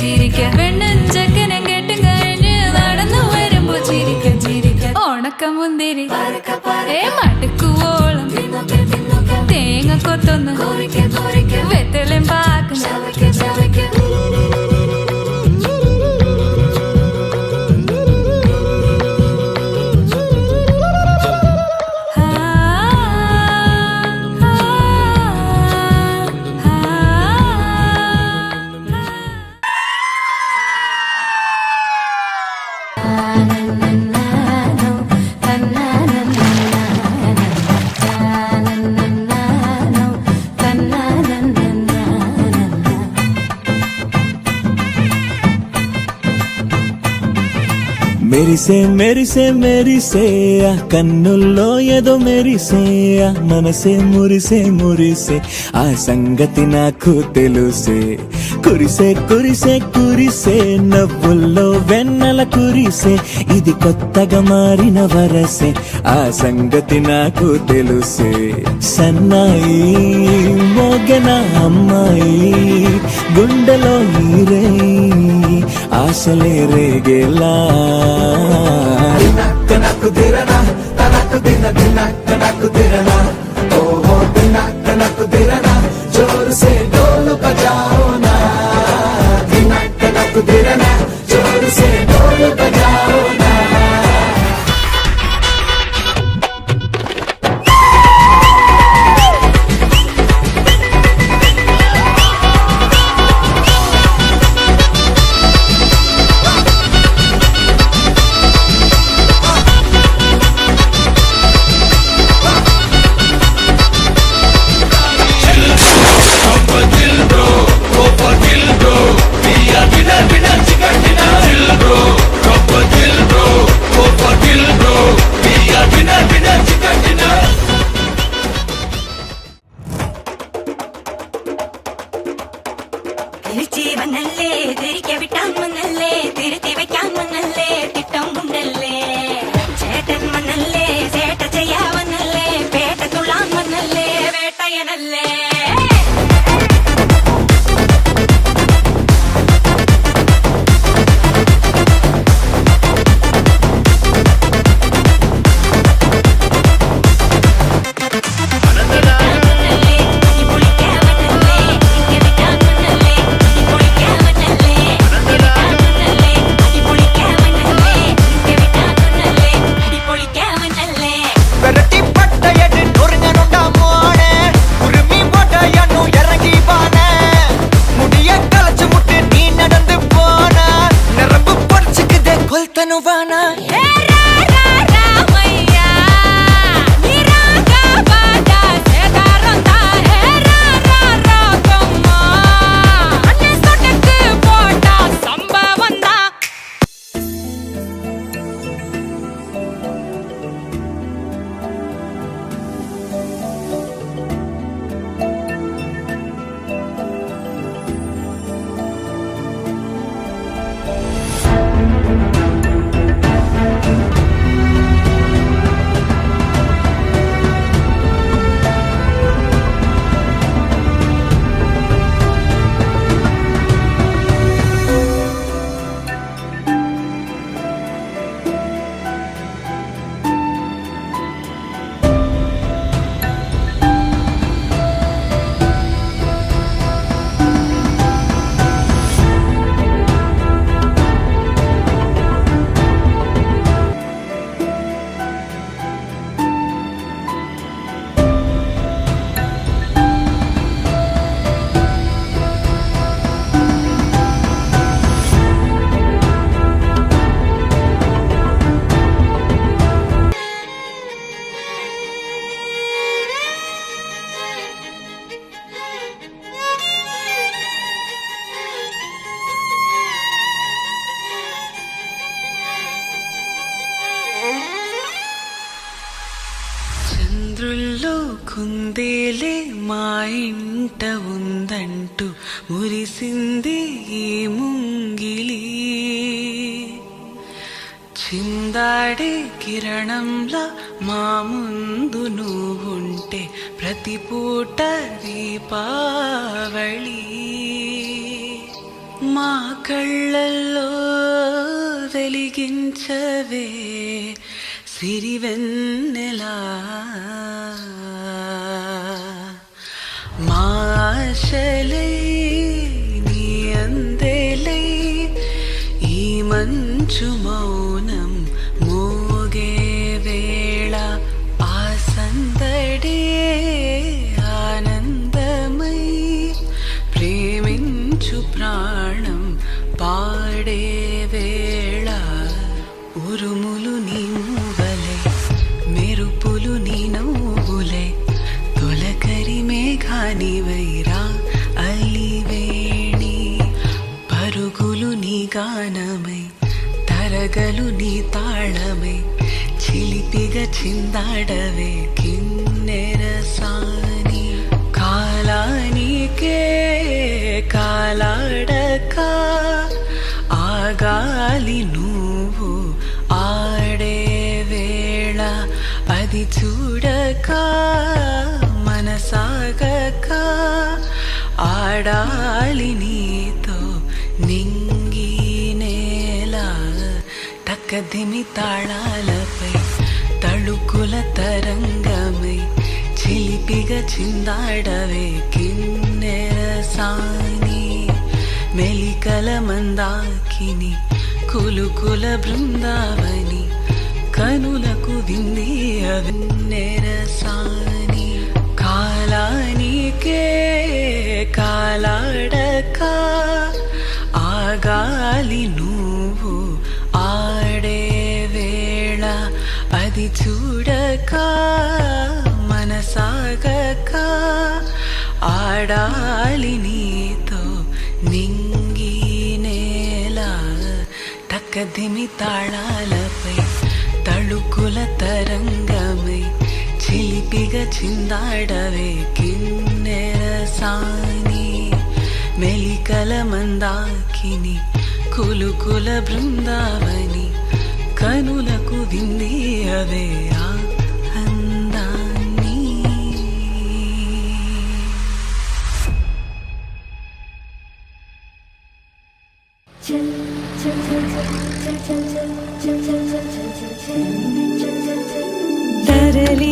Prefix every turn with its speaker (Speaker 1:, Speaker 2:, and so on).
Speaker 1: ചിരിക്ക പെണ്ണഞ്ചക്കനം കേട്ട് കഴിഞ്ഞ് നടന്നു വരുമ്പോ ചിരിക്ക ചിരിക്ക ഉണക്ക മുന്തിരി മടുക്കുവോളം തേങ്ങ കൊത്തൊന്ന് വെത്തലും പാക്കും
Speaker 2: మెరిసే ఆ కన్నుల్లో ఏదో మెరిసే ఆ మనసే మురిసే ఆ సంగతి నాకు తెలుసే కురిసే నవ్వుల్లో వెన్నెల కురిసే ఇది కొత్తగా మారిన వరసే ఆ సంగతి నాకు తెలుసే సన్నాయి మోగన అమ్మాయి గుండెలో నీరే ఆశలే రేగేలా తనకు దిరనా తనకు తనకు దిరనా ఓహో తనకు దిరనా జోరు సే డోలు బజాओ నా తనకు దిరనా జోరు సే డోలు బజాओ నా
Speaker 3: కుందేలే మా ఇంట ఉందంటూ మురిసింది ఈ ముంగిలి చిందాడే కిరణంలా మా ముందు నువ్వుంటే ప్రతి పూట దీపావళి మా కళ్ళల్లో వెలిగించవే సిరివెన్నెలా మా ఆశలై నీ అందేలై ఈ మంచు మౌనం మోగే వేళ ఆ సందడే ఆనందమై ప్రేమించు ప్రాణం పాడే వేళ ఉరుములు నీ మూవలే మెరుపులు నీ నవ్వులే తొలకరి మేఘానివైరా అలివేణి పరుగులు నీ గానమై తరగలు నీ తాళమై చిలిపిగా చిందాడవే కిన్నెరసాని కాలానికే కాలాడక ఆగాలి నువ్వు ఆడే వేళ అది చూడక మనసాగక ఆడాలి నీతో నింగి నేల తక్కదిమి తాళాలపై తళుకుల తరంగమై చిలిపిగా చిందాడవే కిన్నెరసాని మెలికల మందాకిని కులుకుల బృందావని కనులకు వింది అవెన్నెరసాని కాలానికే కాలాడక ఆగాలి నువ్వు ఆడే వేళ అది చూడక మనసాగక ఆడాలి నీతో నింగి నేల తక్కదిమి తాళాలపై తళుకుల తరంగమై చిలిపిగా చిందాడవే కిన్నెరసాని మెలికల మందాకిని కులుకుల బృందావని కనులకు వింది అవే ఆ అందాన్ని
Speaker 4: తరలి